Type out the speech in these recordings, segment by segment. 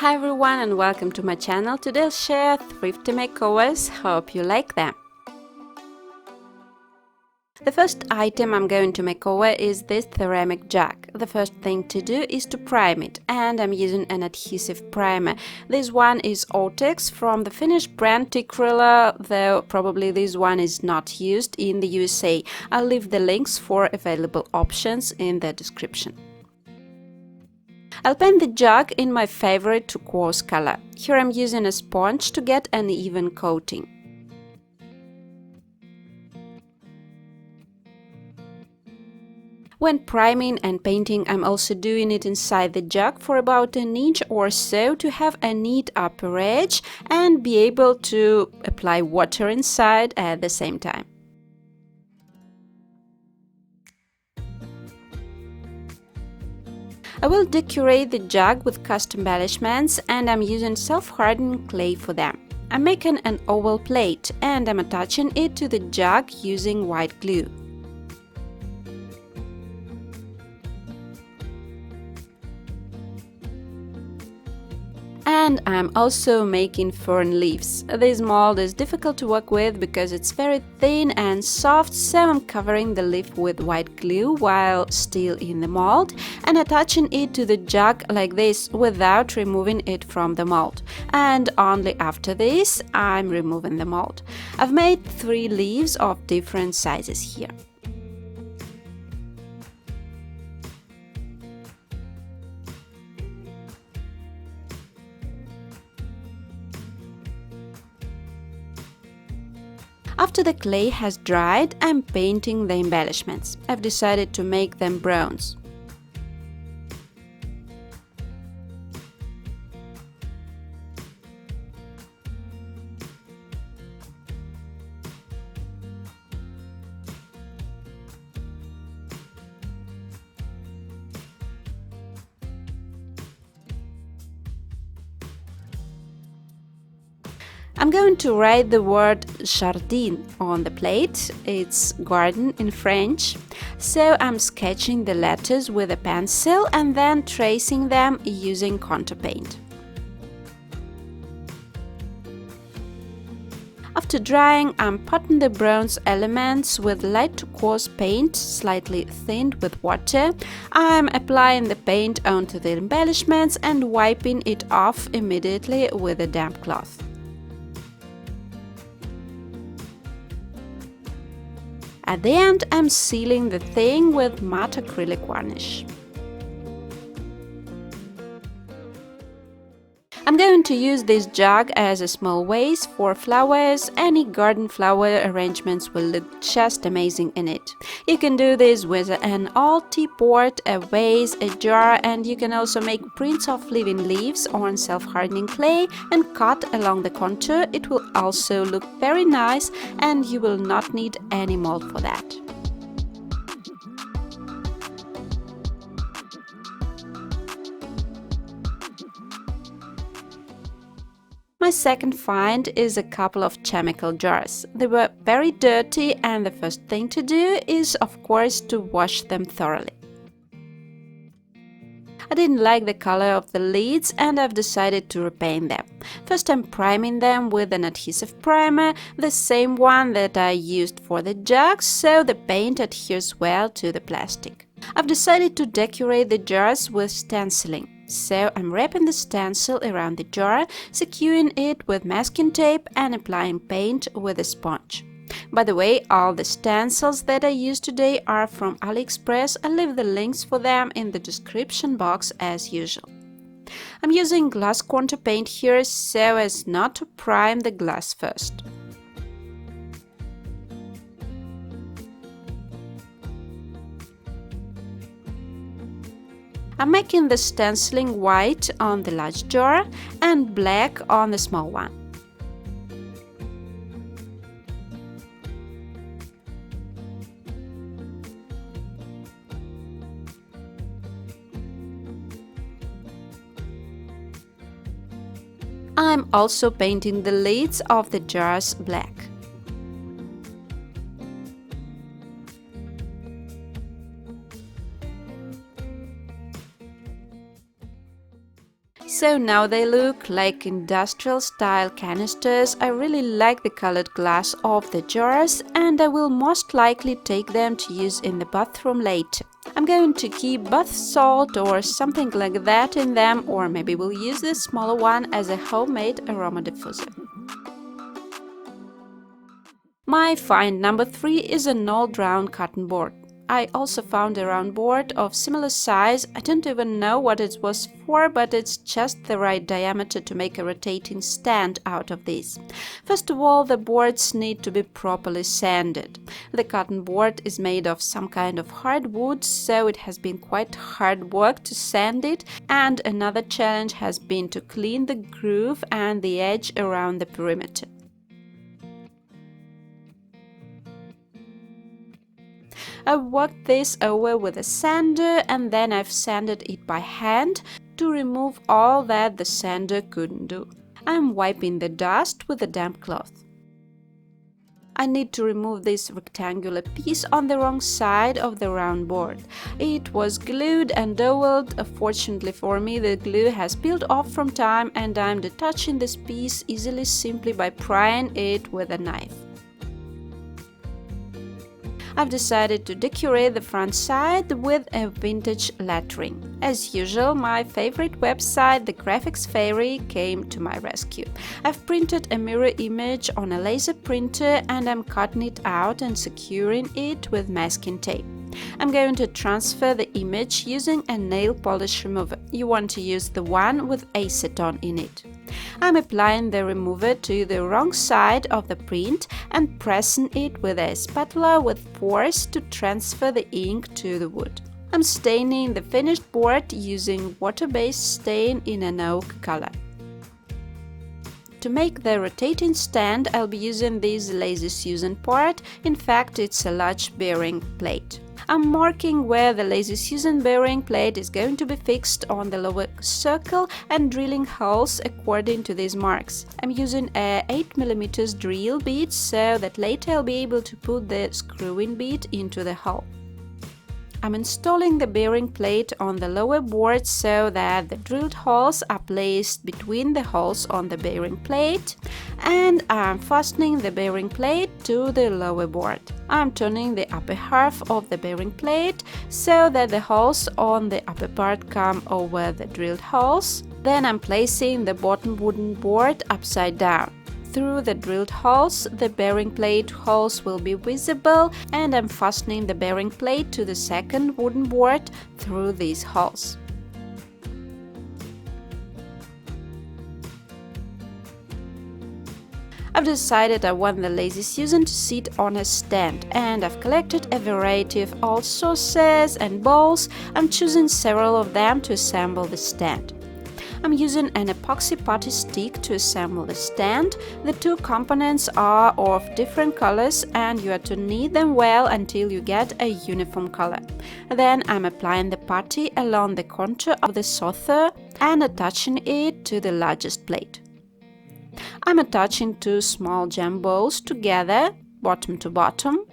Hi everyone and welcome to my channel. Today I'll share thrifty makeovers. Hope you like them. The first item I'm going to make over is this ceramic jug. The first thing to do is to prime it, and I'm using an adhesive primer. This one is Ortex from the Finnish brand Decor, though probably this one is not used in the USA. I'll leave the links for available options in the description. I'll paint the jug in my favorite turquoise color. Here I'm using a sponge to get an even coating. When priming and painting, I'm also doing it inside the jug for about an inch or so to have a neat upper edge and be able to apply water inside at the same time. I will decorate the jug with custom embellishments, and I'm using self-hardening clay for them. I'm making an oval plate and I'm attaching it to the jug using white glue. And I'm also making fern leaves. This mold is difficult to work with because it's very thin and soft, so I'm covering the leaf with white glue while still in the mold and attaching it to the jug like this without removing it from the mold. And only after this I'm removing the mold. I've made 3 leaves of different sizes here. After the clay has dried, I'm painting the embellishments. I've decided to make them bronze. I'm going to write the word jardin on the plate. It's garden in French. So I'm sketching the letters with a pencil and then tracing them using contour paint. After drying, I'm potting the bronze elements with light turquoise paint, slightly thinned with water. I'm applying the paint onto the embellishments and wiping it off immediately with a damp cloth. At the end, I'm sealing the thing with matte acrylic varnish. I'm going to use this jug as a small vase for flowers. Any garden flower arrangements will look just amazing in it. You can do this with an old teapot, a vase, a jar, and you can also make prints of living leaves on self-hardening clay and cut along the contour. It will also look very nice and you will not need any mold for that. My second find is a couple of chemical jars. They were very dirty and the first thing to do is, of course, to wash them thoroughly. I didn't like the color of the lids and I've decided to repaint them. First I'm priming them with an adhesive primer, the same one that I used for the jugs, so the paint adheres well to the plastic. I've decided to decorate the jars with stenciling. So I'm wrapping the stencil around the jar, securing it with masking tape and applying paint with a sponge. By the way, all the stencils that I use today are from AliExpress. I'll leave the links for them in the description box as usual. I'm using glass contour paint here so as not to prime the glass first. I'm making the stenciling white on the large jar and black on the small one. I'm also painting the lids of the jars black. So now they look like industrial style canisters. I really like the colored glass of the jars and I will most likely take them to use in the bathroom later. I'm going to keep bath salt or something like that in them, or maybe we'll use this smaller one as a homemade aroma diffuser. My find number 3 is an old round cotton board. I also found a round board of similar size. I don't even know what it was for, but it's just the right diameter to make a rotating stand out of this. First of all, the boards need to be properly sanded. The cotton board is made of some kind of hard wood, so it has been quite hard work to sand it, and another challenge has been to clean the groove and the edge around the perimeter. I've worked this over with a sander and then I've sanded it by hand to remove all that the sander couldn't do. I'm wiping the dust with a damp cloth. I need to remove this rectangular piece on the wrong side of the round board. It was glued and doweled. Fortunately for me, the glue has peeled off from time and I'm detaching this piece easily simply by prying it with a knife. I've decided to decorate the front side with a vintage lettering. As usual, my favorite website, the Graphics Fairy, came to my rescue. I've printed a mirror image on a laser printer and I'm cutting it out and securing it with masking tape. I'm going to transfer the image using a nail polish remover. You want to use the one with acetone in it. I'm applying the remover to the wrong side of the print and pressing it with a spatula with force to transfer the ink to the wood. I'm staining the finished board using water-based stain in an oak color. To make the rotating stand, I'll be using this Lazy Susan part. In fact, it's a large bearing plate. I'm marking where the Lazy Susan bearing plate is going to be fixed on the lower circle and drilling holes according to these marks. I'm using a 8mm drill bit so that later I'll be able to put the screw-in bit into the hole. I'm installing the bearing plate on the lower board so that the drilled holes are placed between the holes on the bearing plate, and I'm fastening the bearing plate to the lower board. I'm turning the upper half of the bearing plate so that the holes on the upper part come over the drilled holes. Then I'm placing the bottom wooden board upside down. Through the drilled holes, the bearing plate holes will be visible, and I'm fastening the bearing plate to the second wooden board through these holes. I've decided I want the Lazy Susan to sit on a stand, and I've collected a variety of old saucers and bowls. I'm choosing several of them to assemble the stand. I'm using an epoxy putty stick to assemble the stand. The two components are of different colors and you are to knead them well until you get a uniform color. Then I'm applying the putty along the contour of the saucer and attaching it to the largest plate. I'm attaching two small jam bowls together, bottom to bottom.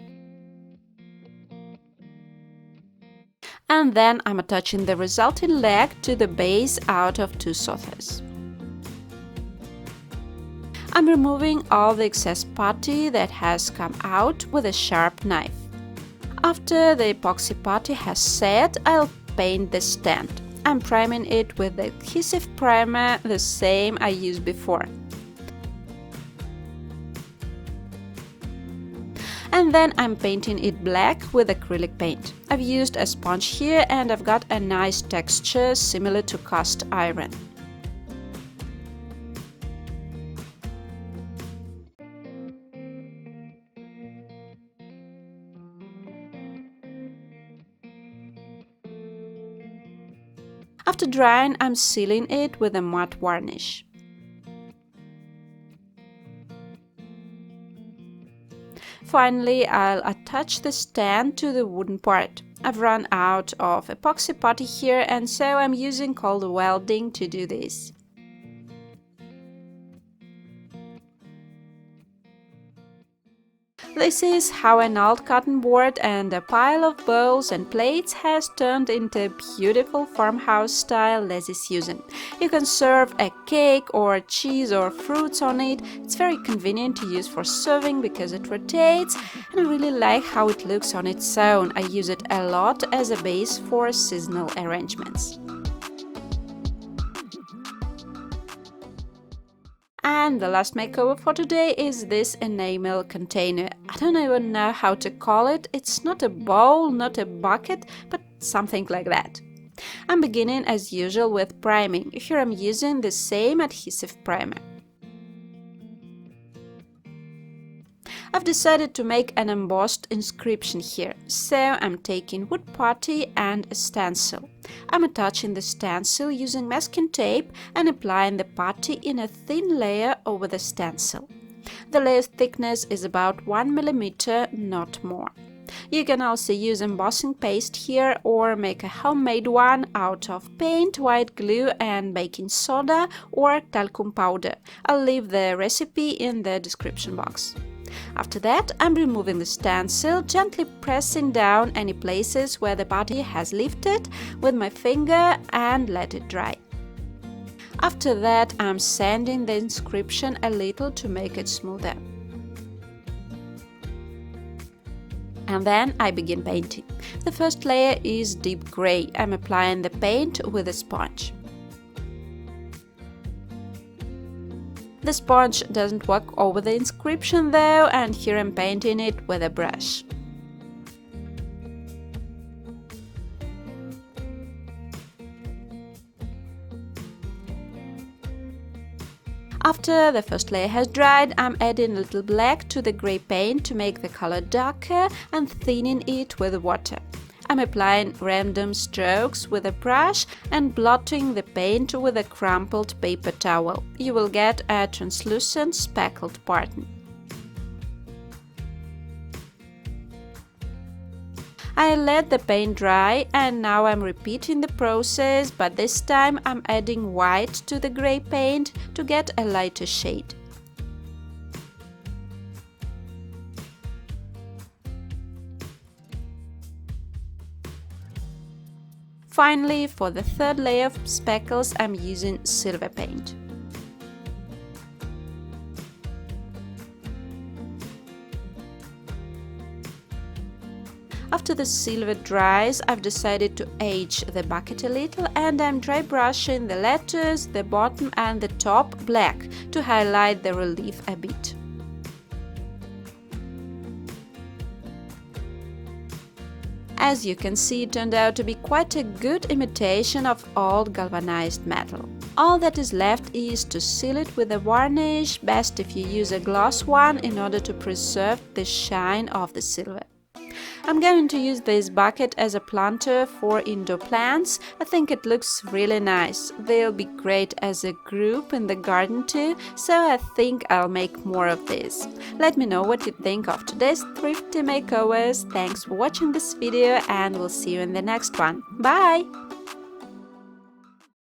And then I'm attaching the resulting leg to the base out of two saucers. I'm removing all the excess putty that has come out with a sharp knife. After the epoxy putty has set, I'll paint the stand. I'm priming it with the adhesive primer, the same I used before. And then I'm painting it black with acrylic paint. I've used a sponge here and I've got a nice texture similar to cast iron. After drying, I'm sealing it with a matte varnish. Finally, I'll attach the stand to the wooden part. I've run out of epoxy putty here, and so I'm using cold welding to do this. This is how an old cotton board and a pile of bowls and plates has turned into a beautiful farmhouse style Lazy Susan. You can serve a cake or cheese or fruits on it. It's very convenient to use for serving because it rotates, and I really like how it looks on its own. I use it a lot as a base for seasonal arrangements. And the last makeover for today is this enamel container. I don't even know how to call it. It's not a bowl, not a bucket, but something like that. I'm beginning as usual with priming. Here I'm using the same adhesive primer. I've decided to make an embossed inscription here, so I'm taking wood putty and a stencil. I'm attaching the stencil using masking tape and applying the putty in a thin layer over the stencil. The layer's thickness is about 1 mm, not more. You can also use embossing paste here or make a homemade one out of paint, white glue and baking soda or talcum powder. I'll leave the recipe in the description box. After that, I'm removing the stencil, gently pressing down any places where the putty has lifted with my finger and let it dry. After that, I'm sanding the inscription a little to make it smoother. And then I begin painting. The first layer is deep gray. I'm applying the paint with a sponge. The sponge doesn't work over the inscription though, and here I'm painting it with a brush. After the first layer has dried, I'm adding a little black to the grey paint to make the color darker and thinning it with water. I'm applying random strokes with a brush and blotting the paint with a crumpled paper towel. You will get a translucent speckled pattern. I let the paint dry and now I'm repeating the process, but this time I'm adding white to the grey paint to get a lighter shade. Finally, for the third layer of speckles, I'm using silver paint. After the silver dries, I've decided to age the bucket a little and I'm dry brushing the letters, the bottom and the top black to highlight the relief a bit. As you can see, it turned out to be quite a good imitation of old galvanized metal. All that is left is to seal it with a varnish, best if you use a gloss one in order to preserve the shine of the silver. I'm going to use this bucket as a planter for indoor plants. I think it looks really nice. They'll be great as a group in the garden too, so I think I'll make more of this. Let me know what you think of today's thrifty makeovers. Thanks for watching this video and we'll see you in the next one. Bye!